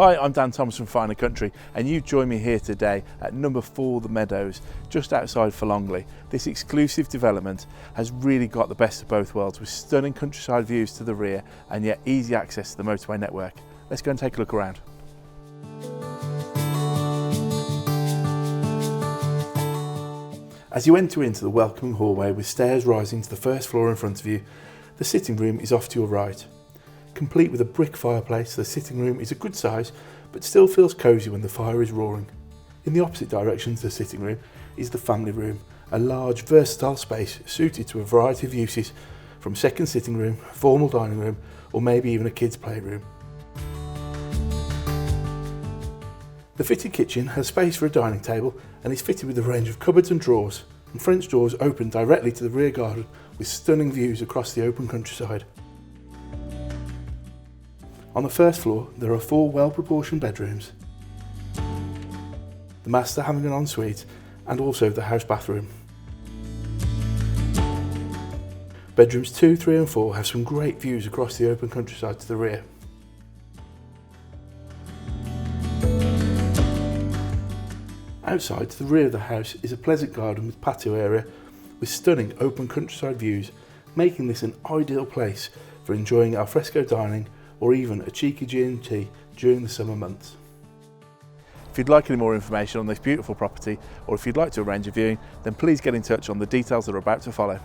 Hi, I'm Dan Thomas from Fine Country, and you've joined me here today at number 4 The Meadows, just outside Fillongley. This exclusive development has really got the best of both worlds, with stunning countryside views to the rear and yet easy access to the motorway network. Let's go and take a look around. As you enter into the welcoming hallway with stairs rising to the first floor in front of you, the sitting room is off to your right. Complete with a brick fireplace, the sitting room is a good size but still feels cosy when the fire is roaring. In the opposite direction to the sitting room is the family room, a large versatile space suited to a variety of uses, from second sitting room, formal dining room, or maybe even a kids' playroom. The fitted kitchen has space for a dining table and is fitted with a range of cupboards and drawers, and French doors open directly to the rear garden with stunning views across the open countryside. On the first floor there are 4 well-proportioned bedrooms, the master having an ensuite and also the house bathroom. Bedrooms 2, 3 and 4 have some great views across the open countryside to the rear. Outside to the rear of the house is a pleasant garden with patio area with stunning open countryside views, making this an ideal place for enjoying alfresco dining or even a cheeky G&T during the summer months. If you'd like any more information on this beautiful property, or if you'd like to arrange a viewing, then please get in touch on the details that are about to follow.